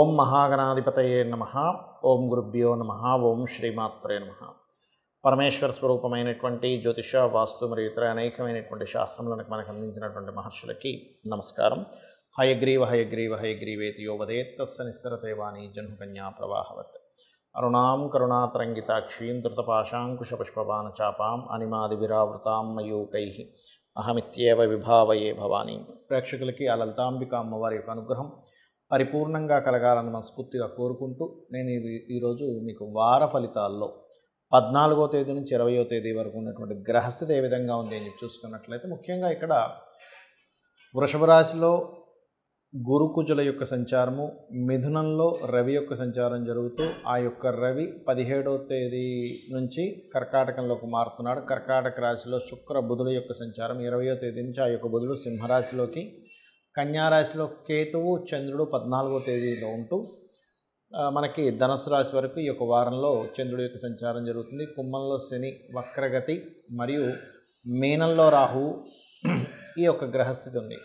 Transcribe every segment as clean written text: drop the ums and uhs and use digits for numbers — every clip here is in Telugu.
ఓం మహాగణాధిపతయే నమః. ఓం గురుభ్యో నమః. ఓం శ్రీమాత్రే నమః. పరమేశ్వర స్వరూపమైనటువంటి జ్యోతిష, వాస్తు మరియు ఇతర అనేకమైనటువంటి శాస్త్రములను మనకు అందించినటువంటి మహర్షులకి నమస్కారం. హయగ్రీవ హయగ్రీవ హయగ్రీవేతి యో వదేత్ తస్య నిస్సరసేవాని జన్మకన్యా ప్రవాహవత్. అరుణాం కరుణాతరంగితాక్షీం ధృతపాశాంకుశపుష్పబాణచాపాం అనిమాదివిరావృతాం మయూకైః అహమిత్యేవ విభావయే భవానీ. ప్రేక్షకులకి ఆ లలితాంబిక అమ్మవారి యొక్క అనుగ్రహం పరిపూర్ణంగా కలగాలని మనస్ఫూర్తిగా కోరుకుంటూ నేను ఈరోజు మీకు వార ఫలితాల్లో 14వ తేదీ నుంచి 20వ తేదీ వరకు ఉన్నటువంటి గ్రహస్థితి ఏ విధంగా ఉంది అని చూసుకున్నట్లయితే, ముఖ్యంగా ఇక్కడ వృషభ రాశిలో గురుకుజుల యొక్క సంచారము, మిథునంలో రవి యొక్క సంచారం జరుగుతూ ఆ యొక్క రవి 17వ తేదీ నుంచి కర్కాటకంలోకి మారుతున్నాడు. కర్కాటక రాశిలో శుక్ర బుధుల యొక్క సంచారం 20వ తేదీ నుంచి ఆ యొక్క బుధుడు సింహరాశిలోకి, కన్యారాశిలో కేతువు చంద్రుడు 14వ తేదీలో ఉంటూ మనకి ధనుసు రాశి వరకు ఈ యొక్క వారంలో చంద్రుడి యొక్క సంచారం జరుగుతుంది. కుంభంలో శని వక్రగతి మరియు మీనంలో రాహువు ఈ యొక్క గ్రహస్థితి ఉంది.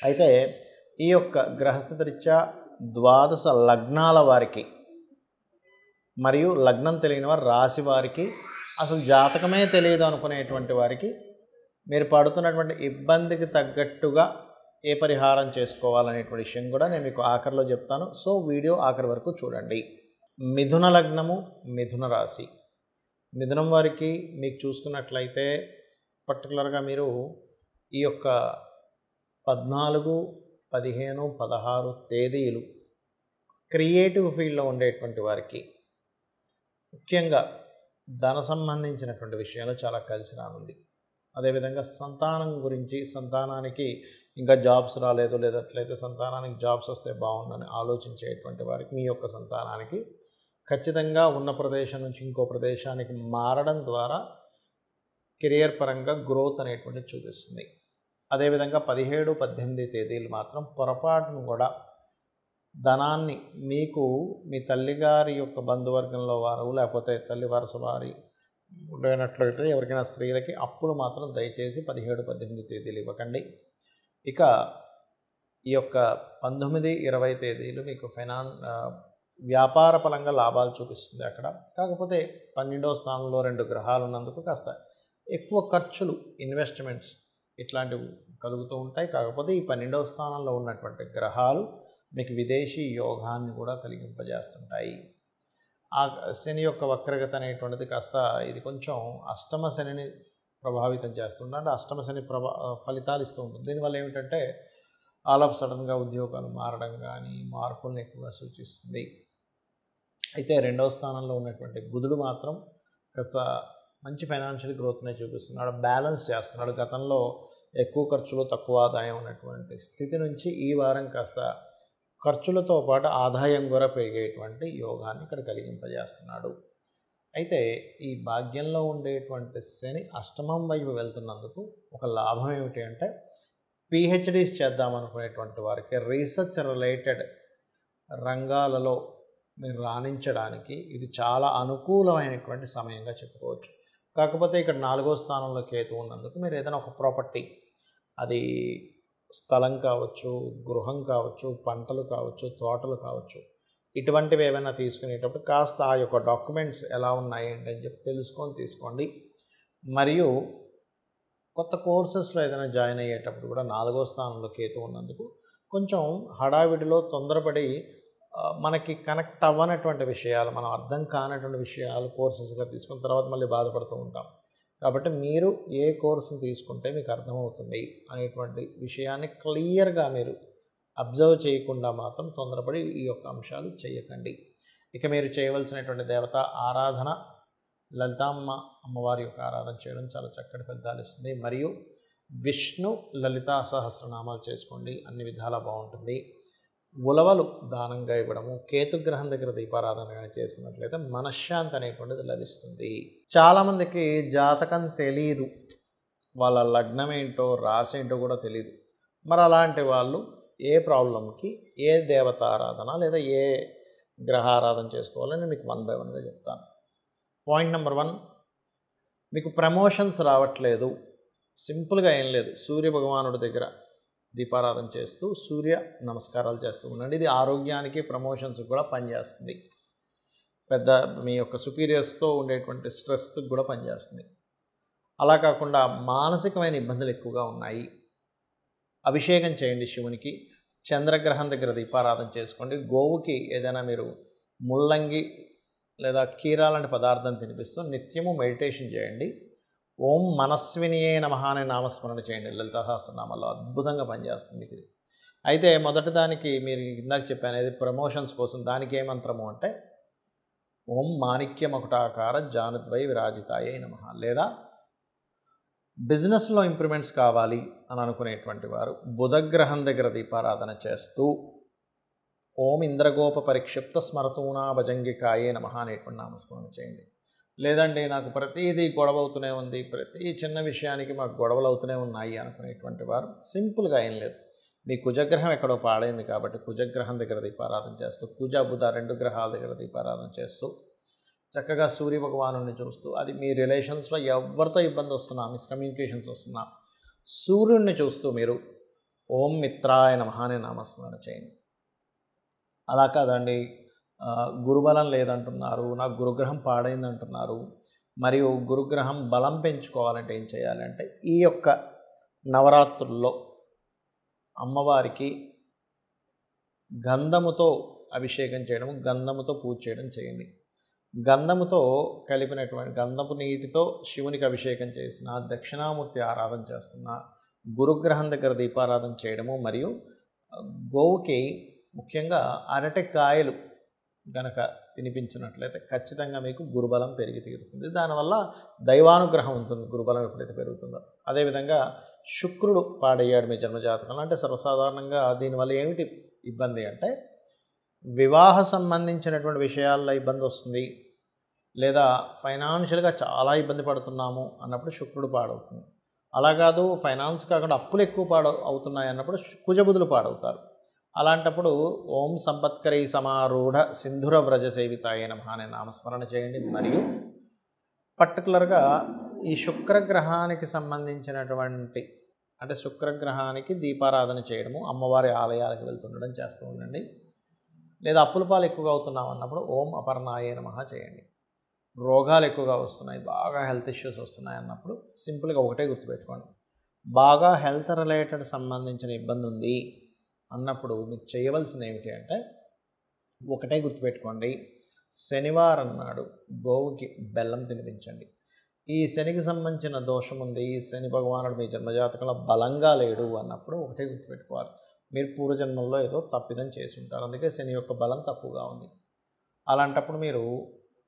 అయితే ఈ యొక్క గ్రహస్థితి రీత్యా ద్వాదశ లగ్నాల వారికి మరియు లగ్నం తెలియని వారు, రాశి వారికి, అసలు జాతకమే తెలియదు అనుకునేటువంటి వారికి మీరు పడుతున్నటువంటి ఇబ్బందికి తగ్గట్టుగా ఏ పరిహారం చేసుకోవాలనేటువంటి విషయం కూడా నేను మీకు ఆఖరిలో చెప్తాను. సో వీడియో ఆఖరి వరకు చూడండి. మిథున లగ్నము, మిథున రాశి. మిథునం వారికి మీకు చూసుకున్నట్లయితే పర్టికులర్గా మీరు ఈ యొక్క 14, 15, 16 తేదీలు క్రియేటివ్ ఫీల్డ్లో ఉండేటువంటి వారికి ముఖ్యంగా ధన సంబంధించినటువంటి విషయాలు చాలా కలిసి రానుంది. అదేవిధంగా సంతానం గురించి, సంతానానికి ఇంకా జాబ్స్ రాలేదు, లేదట్లయితే సంతానానికి జాబ్స్ వస్తే బాగుందని ఆలోచించేటువంటి వారికి మీ యొక్క సంతానానికి ఖచ్చితంగా ఉన్న ప్రదేశం నుంచి ఇంకో ప్రదేశానికి మారడం ద్వారా కెరియర్ పరంగా గ్రోత్ అనేటువంటిది చూపిస్తుంది. అదేవిధంగా 17, 18 తేదీలు మాత్రం పొరపాటును కూడా ధనాన్ని మీకు మీ తల్లిగారి యొక్క బంధువర్గంలో వారు లేకపోతే తల్లి వరుస వారి లేనట్లయితే ఎవరికైనా స్త్రీలకి అప్పులు మాత్రం దయచేసి 17, 18 తేదీలు ఇవ్వకండి. ఇక ఈ యొక్క 19, 20 తేదీలు మీకు వ్యాపార పరంగా లాభాలు చూపిస్తుంది అక్కడ. కాకపోతే 12వ స్థానంలో 2 గ్రహాలు ఉన్నందుకు కాస్త ఎక్కువ ఖర్చులు, ఇన్వెస్ట్మెంట్స్ ఇట్లాంటివి కలుగుతూ ఉంటాయి. కాకపోతే ఈ 12వ స్థానంలో ఉన్నటువంటి గ్రహాలు మీకు విదేశీ యోగాన్ని కూడా కలిగింపజేస్తుంటాయి. ఆ శని యొక్క వక్రగతి అనేటువంటిది కాస్త ఇది కొంచెం అష్టమ శనిని ప్రభావితం చేస్తుంది. అంటే అష్టమ శని ఫలితాలు ఇస్తూ ఉంటుంది. దీనివల్ల ఏమిటంటే ఆల్ ఆఫ్ సడన్గా ఉద్యోగాలు మారడం కానీ మార్పులను ఎక్కువగా సూచిస్తుంది. అయితే 2వ స్థానంలో ఉన్నటువంటి బుధుడు మాత్రం కాస్త మంచి ఫైనాన్షియల్ గ్రోత్నే చూపిస్తున్నాడు, బ్యాలెన్స్ చేస్తున్నాడు. గతంలో ఎక్కువ ఖర్చులు తక్కువ ఆదాయం ఉన్నటువంటి స్థితి నుంచి ఈ వారం కాస్త ఖర్చులతో పాటు ఆదాయం కూడా పెరిగేటువంటి యోగాన్ని ఇక్కడ కలిగింపజేస్తున్నాడు. అయితే ఈ భాగ్యంలో ఉండేటువంటి శని అష్టమం వైపు వెళ్తున్నందుకు ఒక లాభం ఏమిటి అంటే, పిహెచ్డీస్ చేద్దామనుకునేటువంటి వారికి, రీసెర్చ్ రిలేటెడ్ రంగాలలో మీరు రాణించడానికి ఇది చాలా అనుకూలమైనటువంటి సమయంగా చెప్పుకోవచ్చు. కాకపోతే ఇక్కడ 4వ స్థానంలో కేతు ఉన్నందుకు మీరు ఏదైనా ఒక ప్రాపర్టీ, అది స్థలం కావచ్చు, గృహం కావచ్చు, పంటలు కావచ్చు, తోటలు కావచ్చు, ఇటువంటివి ఏమైనా తీసుకునేటప్పుడు కాస్త ఆ యొక్క డాక్యుమెంట్స్ ఎలా ఉన్నాయండి అని చెప్పి తెలుసుకొని తీసుకోండి. మరియు కొత్త కోర్సెస్లో ఏదైనా జాయిన్ అయ్యేటప్పుడు కూడా 4వ స్థానంలో కేతు ఉన్నందుకు కొంచెం హడావిడిలో తొందరపడి మనకి కనెక్ట్ అవ్వనటువంటి విషయాలు, మనం అర్థం కానటువంటి విషయాలు కోర్సెస్గా తీసుకున్న తర్వాత మళ్ళీ బాధపడుతూ ఉంటాం. కాబట్టి మీరు ఏ కోర్సును తీసుకుంటే మీకు అర్థమవుతుంది అనేటువంటి విషయాన్ని క్లియర్గా మీరు అబ్జర్వ్ చేయకుండా మాత్రం తొందరపడి ఈ యొక్క అంశాలు చేయకండి. ఇక మీరు చేయవలసినటువంటి దేవత ఆరాధన, లలితామ్మ అమ్మవారి యొక్క ఆరాధన చేయడం చాలా చక్కటి ఫలితాలు ఇస్తుంది. మరియు విష్ణు లలితా సహస్రనామాలు చేసుకోండి, అన్ని విధాలా బాగుంటుంది. ఉలవలు దానంగా ఇవ్వడము, కేతుగ్రహం దగ్గర దీపారాధన చేసినట్లయితే మనశ్శాంతి అనేటువంటిది లభిస్తుంది. చాలామందికి జాతకం తెలియదు, వాళ్ళ లగ్నం ఏంటో రాశి ఏంటో కూడా తెలియదు. మరి అలాంటి వాళ్ళు ఏ ప్రాబ్లంకి ఏ దేవతారాధన లేదా ఏ గ్రహారాధన చేసుకోవాలని మీకు 1 by 1గా చెప్తాను. పాయింట్ నెంబర్ 1, మీకు ప్రమోషన్స్ రావట్లేదు. సింపుల్గా ఏం లేదు, సూర్య భగవానుడి దగ్గర దీపారాధన చేస్తూ సూర్య నమస్కారాలు చేస్తూ ఉండండి. ఇది ఆరోగ్యానికి, ప్రమోషన్స్కి కూడా పనిచేస్తుంది. పెద్ద మీ యొక్క సుపీరియర్స్తో ఉండేటువంటి స్ట్రెస్కి కూడా పనిచేస్తుంది. అలా కాకుండా మానసికమైన ఇబ్బందులు ఎక్కువగా ఉన్నాయి, అభిషేకం చేయండి శివునికి. చంద్రగ్రహం దగ్గర దీపారాధన చేసుకోండి. గోవుకి ఏదైనా మీరు ముల్లంగి లేదా కీరా లాంటి పదార్థం తినిపిస్తూ నిత్యము మెడిటేషన్ చేయండి. ఓం మనస్వినియే నమః అనే నామస్మరణ చేయండి. లలితా సహస్రనామాల్లో అద్భుతంగా పనిచేస్తుంది మీకు ఇది. అయితే మొదటి దానికి మీరు ఇందాక చెప్పాను, ఇది ప్రమోషన్స్ కోసం. దానికి ఏ మంత్రము అంటే ఓం మాణిక్యమకుటాకార జానుద్వై విరాజితాయే నమః. లేదా బిజినెస్లో ఇంప్రూవ్మెంట్స్ కావాలి అని అనుకునేటువంటి వారు బుధగ్రహం దగ్గర దీపారాధన చేస్తూ ఓం ఇంద్రగోప పరిక్షిప్త స్మరతూనా భజంగికాయే నమః అనేటువంటి నామస్మరణ చేయండి. లేదండి నాకు ప్రతిదీ గొడవ అవుతూనే ఉంది, ప్రతి చిన్న విషయానికి మాకు గొడవలు అవుతూనే ఉన్నాయి అనుకునేటువంటి వారు సింపుల్గా ఏం లేదు, మీ కుజగ్రహం ఎక్కడో పాడైంది కాబట్టి కుజగ్రహం దగ్గర దీపారాధన చేస్తూ, కుజ బుధ 2 గ్రహాల దగ్గర దీపారాధన చేస్తూ చక్కగా సూర్య భగవాను చూస్తూ, అది మీ రిలేషన్స్లో ఎవరితో ఇబ్బంది వస్తున్నా, మిస్కమ్యూనికేషన్స్ వస్తున్నా సూర్యుడిని చూస్తూ మీరు ఓం మిత్రాయ నమః అనే నామస్మరణ చేయండి. అలా కాదండి, గురుబలం లేదంటున్నారు, నాకు గురుగ్రహం పాడైంది అంటున్నారు, మరియు గురుగ్రహం బలం పెంచుకోవాలంటే ఏం చేయాలంటే ఈ యొక్క నవరాత్రుల్లో అమ్మవారికి గంధముతో అభిషేకం చేయడం, గంధముతో పూజ చేయడం చేయండి. గంధముతో కలిపినటువంటి గంధపు నీటితో శివునికి అభిషేకం చేసిన, దక్షిణామూర్తి ఆరాధన చేస్తున్న, గురుగ్రహం దగ్గర దీపారాధన చేయడము, మరియు గోవుకి ముఖ్యంగా అరటికాయలు కనుక తినిపించినట్లయితే ఖచ్చితంగా మీకు గురుబలం పెరిగి తీరుతుంది. దానివల్ల దైవానుగ్రహం ఉంటుంది గురుబలం ఎప్పుడైతే పెరుగుతుందో. అదేవిధంగా శుక్రుడు పాడయ్యాడు మీ జన్మజాతకంలో అంటే సర్వసాధారణంగా దీనివల్ల ఏమిటి ఇబ్బంది అంటే వివాహ సంబంధించినటువంటి విషయాల్లో ఇబ్బంది వస్తుంది, లేదా ఫైనాన్షియల్గా చాలా ఇబ్బంది పడుతున్నాము అన్నప్పుడు శుక్రుడు పాడవుతుంది. అలా కాదు ఫైనాన్స్ కాకుండా అప్పులు ఎక్కువ అవుతున్నాయి అన్నప్పుడు కుజబుధులు పాడవుతారు. అలాంటప్పుడు ఓం సంపత్కరీ సమారూఢ సింధుర వ్రజ సేవితాయ నమః అనే నామస్మరణ చేయండి. మరియు పర్టికులర్గా ఈ శుక్రగ్రహానికి సంబంధించినటువంటి అంటే శుక్రగ్రహానికి దీపారాధన చేయడము, అమ్మవారి ఆలయాలకు వెళ్తుండడం చేస్తూ ఉండండి. లేదా అప్పుల పాలు ఎక్కువగా అవుతున్నాం అన్నప్పుడు ఓం అపర్ణాయే నమః చేయండి. రోగాలు ఎక్కువగా వస్తున్నాయి, బాగా హెల్త్ ఇష్యూస్ వస్తున్నాయి అన్నప్పుడు సింపుల్గా ఒకటే గుర్తుపెట్టుకోండి, బాగా హెల్త్ రిలేటెడ్ సంబంధించిన ఇబ్బంది ఉంది అన్నప్పుడు మీరు చేయవలసింది ఏమిటి అంటే ఒకటే గుర్తుపెట్టుకోండి, శనివారం నాడు గోవుకి బెల్లం తినిపించండి. ఈ శనికి సంబంధించిన దోషం ఉంది, శని భగవానుడు మీ జన్మజాతకంలో బలంగా లేడు అన్నప్పుడు ఒకటే గుర్తుపెట్టుకోవాలి, మీరు పూర్వజన్మల్లో ఏదో తప్పిదం చేసి ఉంటారు, అందుకే శని యొక్క బలం తక్కువగా ఉంది. అలాంటప్పుడు మీరు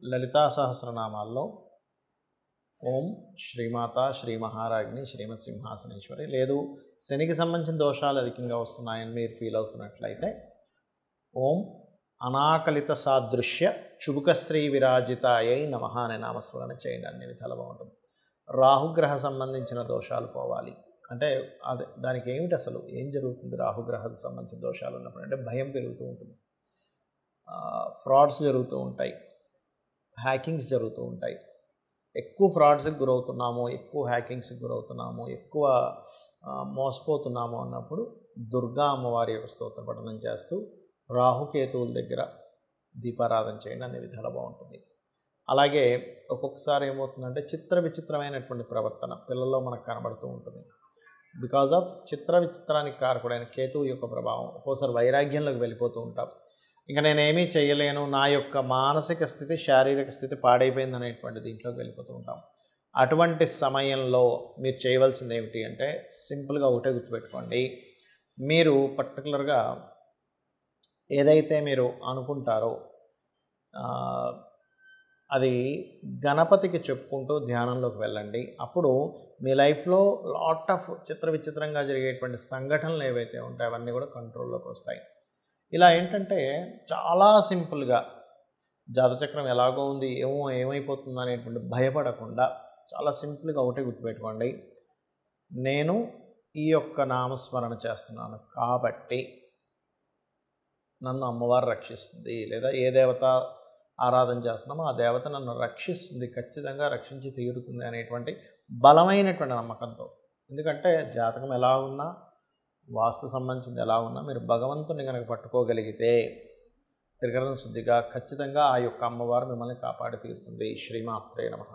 లలితా సహస్రనామాల్లో ఓం శ్రీమాత శ్రీ మహారాజ్ని శ్రీమత్ సింహాసనేశ్వరి, లేదు శనికి సంబంధించిన దోషాలు అధికంగా వస్తున్నాయని మీరు ఫీల్ అవుతున్నట్లయితే ఓం అనాకలిత సాదృశ్య చుబుకశ్రీ విరాజితాయై నమః అనే నామస్మరణ చేయండి. అన్ని విధాలు బాగుంటుంది. రాహుగ్రహ సంబంధించిన దోషాలు పోవాలి అంటే అదే దానికి ఏమిటి అసలు ఏం జరుగుతుంది, రాహుగ్రహకు సంబంధించిన దోషాలు ఉన్నప్పుడు అంటే భయం పెరుగుతూ ఉంటుంది, ఫ్రాడ్స్ జరుగుతూ ఉంటాయి, హ్యాకింగ్స్ జరుగుతూ ఉంటాయి. ఎక్కువ ఫ్రాడ్స్కి గురవుతున్నాము, ఎక్కువ హ్యాకింగ్స్కి గురవుతున్నాము, ఎక్కువ మోసపోతున్నాము అన్నప్పుడు దుర్గా అమ్మవారి యొక్క స్తోత్ర పఠనం చేస్తూ రాహుకేతువుల దగ్గర దీపారాధన చేయండి. అన్ని విధాలు బాగుంటుంది. అలాగే ఒక్కొక్కసారి ఏమవుతుందంటే చిత్ర విచిత్రమైనటువంటి ప్రవర్తన పిల్లల్లో మనకు కనబడుతూ ఉంటుంది. బికాజ్ ఆఫ్ చిత్ర విచిత్రానికి కారకుడైన కేతువు యొక్క ప్రభావం ఒక్కోసారి వైరాగ్యంలోకి వెళ్ళిపోతూ ఉంటాం. ఇంకా నేనేమీ చేయలేను, నా యొక్క మానసిక స్థితి శారీరక స్థితి పాడైపోయింది అనేటువంటి దీంట్లోకి వెళ్ళిపోతూ ఉంటాం. అటువంటి సమయంలో మీరు చేయవలసింది ఏమిటి అంటే సింపుల్గా ఒకటే గుర్తుపెట్టుకోండి, మీరు పర్టికులర్గా ఏదైతే మీరు అనుకుంటారో అది గణపతికి చెప్పుకుంటూ ధ్యానంలోకి వెళ్ళండి. అప్పుడు మీ లైఫ్లో లాట్ ఆఫ్ చిత్ర విచిత్రంగా జరిగేటువంటి సంఘటనలు ఏవైతే ఉంటాయో అవన్నీ కూడా కంట్రోల్లోకి వస్తాయి. ఇలా ఏంటంటే చాలా సింపుల్గా జాతచక్రం ఎలాగో ఉంది ఏమైపోతుందో అనేటువంటి భయపడకుండా చాలా సింపుల్గా ఒకటే గుర్తుపెట్టుకోండి, నేను ఈ యొక్క నామస్మరణ చేస్తున్నాను కాబట్టి నన్ను అమ్మవారు రక్షిస్తుంది, లేదా ఏ దేవత ఆరాధన చేస్తున్నామో ఆ దేవత నన్ను రక్షిస్తుంది, ఖచ్చితంగా రక్షించి తీరుతుంది అనేటువంటి బలమైనటువంటి నమ్మకంతో. ఎందుకంటే జాతకం ఎలా ఉన్నా వాస్తు సంబంధించింది ఎలా ఉన్నా మీరు భగవంతుని కనుక పట్టుకోగలిగితే త్రికరణ శుద్ధిగా ఖచ్చితంగా ఆ యొక్క అమ్మవారు మిమ్మల్ని కాపాడి తీరుతుంది. శ్రీమాత్రే నమః.